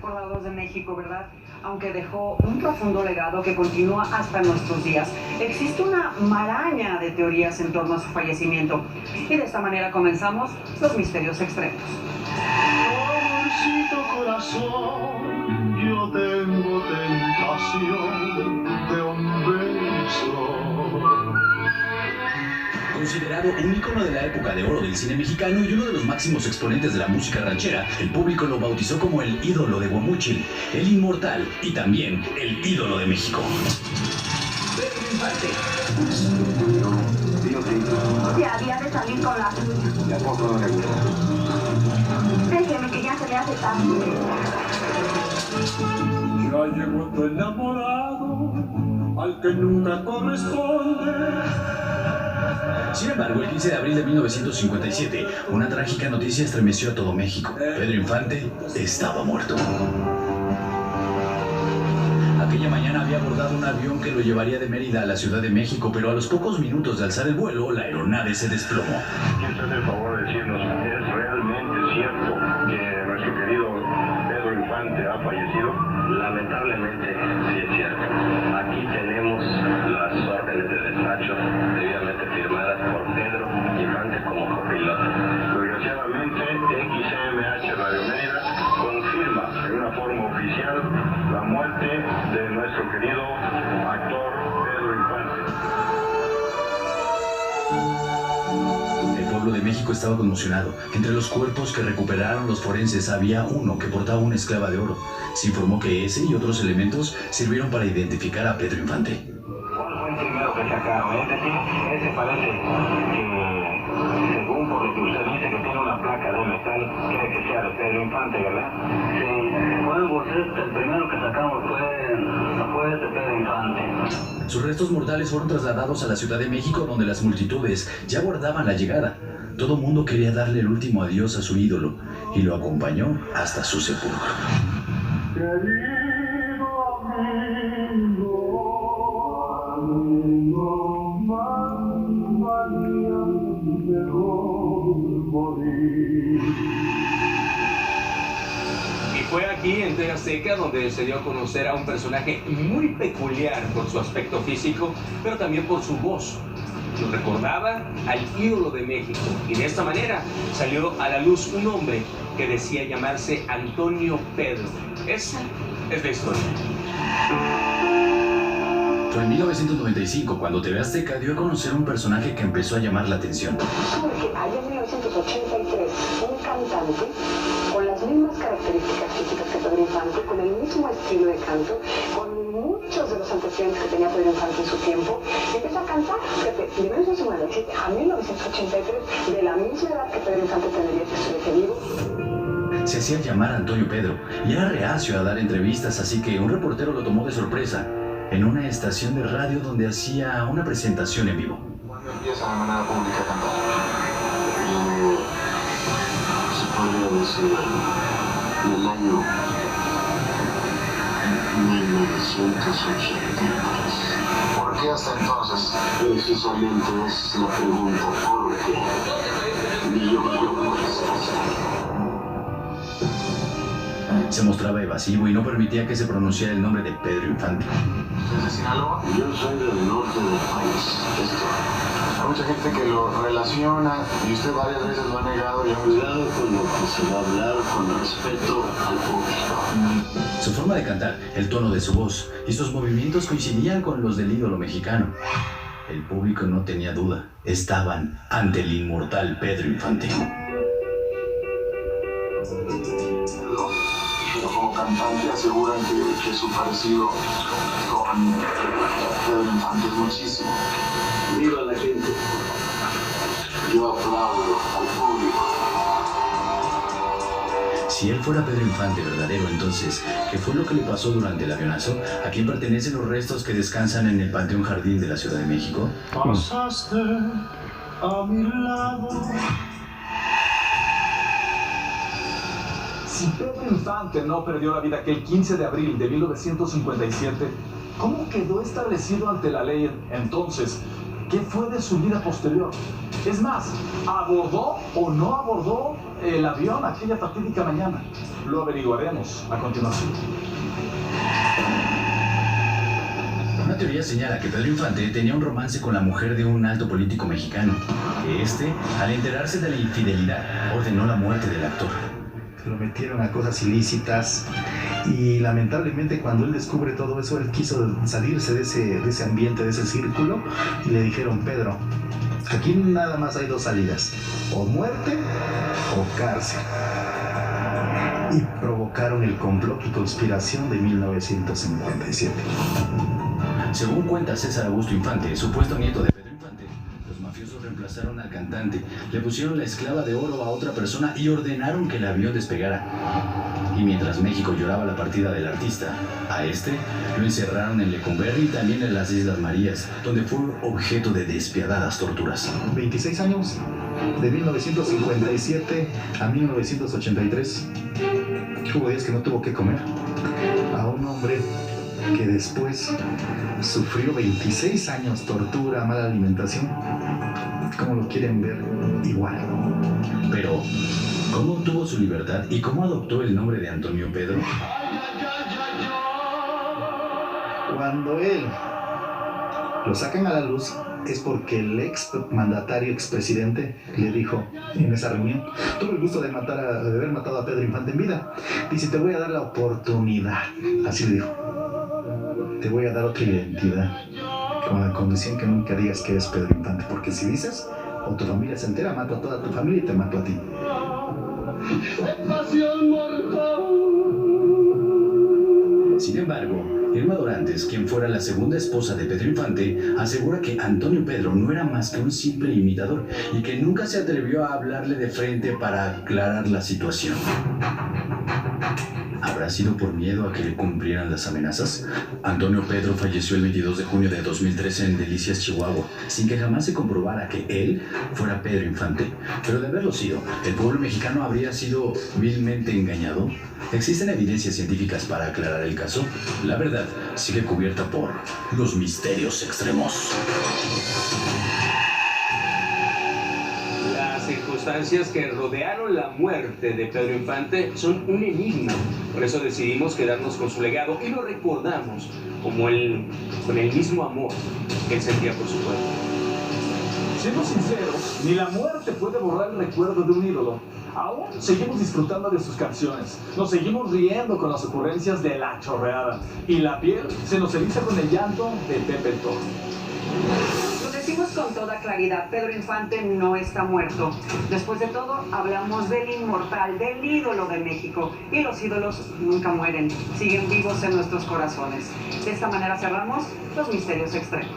recordados de México, ¿verdad? Aunque dejó un profundo legado que continúa hasta nuestros días. Existe una maraña de teorías en torno a su fallecimiento. Y de esta manera comenzamos los misterios extremos. Amorcito corazón, yo tengo tentación de un beso. Considerado un ícono de la época de oro del cine mexicano y uno de los máximos exponentes de la música ranchera, el público lo bautizó como el ídolo de Guamúchil, el inmortal y también el ídolo de México. Pedro Infante. Ya había de salir con la suya. ¿Y a poco no le gusta? Déjeme que ya se le hace tarde. Ya llegó tu enamorado, al que nunca corresponde. Sin embargo, el 15 de abril de 1957, una trágica noticia estremeció a todo México. Pedro Infante estaba muerto. Aquella mañana había abordado un avión que lo llevaría de Mérida a la Ciudad de México, pero a los pocos minutos de alzar el vuelo, la aeronave se desplomó. ¿Quién se hace el favor de decirnos, es realmente cierto que nuestro querido Pedro Infante ha fallecido? Lamentablemente, sí es cierto. Aquí tenemos las órdenes de despacho debidamente firmadas por Pedro Infante como copiloto. Desgraciadamente, XMH Radio Mérida confirma en una forma oficial la muerte de nuestro querido actor Pedro Infante. El pueblo de México estaba conmocionado. Entre los cuerpos que recuperaron los forenses había uno que portaba una esclava de oro. Se informó que ese y otros elementos sirvieron para identificar a Pedro Infante. ¿Cuál fue el primero que sacaron? Es decir, ese parece que, según por lo que usted dice, que tiene una placa de metal, cree que sea de Pedro Infante, ¿verdad? Sí, bueno, pues el primero que sacamos fue de Pedro Infante. Sus restos mortales fueron trasladados a la Ciudad de México, donde las multitudes ya guardaban la llegada. Todo mundo quería darle el último adiós a su ídolo y lo acompañó hasta su sepulcro. Querido amigo, María, morir. Y fue aquí en TV Azteca donde se dio a conocer a un personaje muy peculiar por su aspecto físico, pero también por su voz. Lo recordaba al ídolo de México y de esta manera salió a la luz un hombre que decía llamarse Antonio Pedro. Esa es la historia. Fue en 1995 cuando TV Azteca dio a conocer un personaje que empezó a llamar la atención. Surge allá en 1983 un cantante con las mismas características físicas que Pedro Infante, con el mismo estilo de canto, con muchos de los antecedentes que tenía Pedro Infante en su tiempo, y empieza a cantar de 1997 a 1983, de la misma edad que Pedro Infante tendría si estuviese vivo. Se hacía llamar Antonio Pedro y era reacio a dar entrevistas, así que un reportero lo tomó de sorpresa en una estación de radio donde hacía una presentación en vivo. ¿Cuándo empieza de manera pública a cantar? Se podría decir en el año 1983. ¿Por qué hasta entonces? Precisamente es la pregunta, ¿por qué? Ni yo puedo respuesta. Se mostraba evasivo y no permitía que se pronunciara el nombre de Pedro Infante. ¿Es de Sinaloa? Yo soy del norte del país. Hay mucha gente que lo relaciona y usted varias veces lo ha negado y ha cuidado con lo que se va a hablar con respeto al público. Su forma de cantar, el tono de su voz y sus movimientos coincidían con los del ídolo mexicano. El público no tenía duda, estaban ante el inmortal Pedro Infante. Pero como cantante aseguran que su parecido con Pedro Infante es muchísimo. Viva la gente. Yo aplaudo al público. Si él fuera Pedro Infante verdadero, entonces, ¿qué fue lo que le pasó durante el avionazo? ¿A quién pertenecen los restos que descansan en el Panteón Jardín de la Ciudad de México? Pasaste a mi lado. Si Pedro Infante no perdió la vida aquel 15 de abril de 1957, ¿cómo quedó establecido ante la ley entonces? ¿Qué fue de su vida posterior? Es más, ¿abordó o no abordó el avión aquella fatídica mañana? Lo averiguaremos a continuación. Una teoría señala que Pedro Infante tenía un romance con la mujer de un alto político mexicano, que al enterarse de la infidelidad, ordenó la muerte del actor. Lo metieron a cosas ilícitas y lamentablemente cuando él descubre todo eso, él quiso salirse de ese ambiente, de ese círculo, y le dijeron: Pedro, aquí nada más hay dos salidas, o muerte o cárcel. Y provocaron el complot y conspiración de 1957. Según cuenta César Augusto Infante, supuesto nieto de Pedro Infante, los mafiosos reemplazaron al cantante, le pusieron la esclava de oro a otra persona y ordenaron que el avión despegara. Y mientras México lloraba la partida del artista, a lo encerraron en Lecumberri y también en las Islas Marías, donde fue objeto de despiadadas torturas. 26 años, de 1957 a 1983. Hubo días que no tuvo que comer. A un hombre que después sufrió 26 años, tortura, mala alimentación. ¿Cómo lo quieren ver? Igual. Pero, ¿cómo obtuvo su libertad y cómo adoptó el nombre de Antonio Pedro? Cuando él lo sacan a la luz es porque el ex mandatario, expresidente, le dijo en esa reunión: tuve el gusto de haber matado a Pedro Infante en vida. Dice: te voy a dar la oportunidad. Así le dijo: te voy a dar otra identidad, con la condición que nunca digas que eres Pedro Infante, porque si dices, o tu familia se entera, mato a toda tu familia y te mato a ti. Sin embargo, Irma Dorantes, quien fuera la segunda esposa de Pedro Infante, asegura que Antonio Pedro no era más que un simple imitador y que nunca se atrevió a hablarle de frente para aclarar la situación. ¿Habrá sido por miedo a que le cumplieran las amenazas? Antonio Pedro falleció el 22 de junio de 2013 en Delicias, Chihuahua, sin que jamás se comprobara que él fuera Pedro Infante. Pero de haberlo sido, ¿el pueblo mexicano habría sido vilmente engañado? ¿Existen evidencias científicas para aclarar el caso? La verdad sigue cubierta por los misterios extremos. Las circunstancias que rodearon la muerte de Pedro Infante son un enigma. Por eso decidimos quedarnos con su legado y lo recordamos con el mismo amor que él sentía por su pueblo. Siendo sinceros, ni la muerte puede borrar el recuerdo de un ídolo. Aún seguimos disfrutando de sus canciones, nos seguimos riendo con las ocurrencias de La Chorreada y la piel se nos eriza con el llanto de Pepe Toro. Lo decimos con toda claridad: Pedro Infante no está muerto. Después de todo, hablamos del inmortal, del ídolo de México. Y los ídolos nunca mueren, siguen vivos en nuestros corazones. De esta manera cerramos los misterios extremos.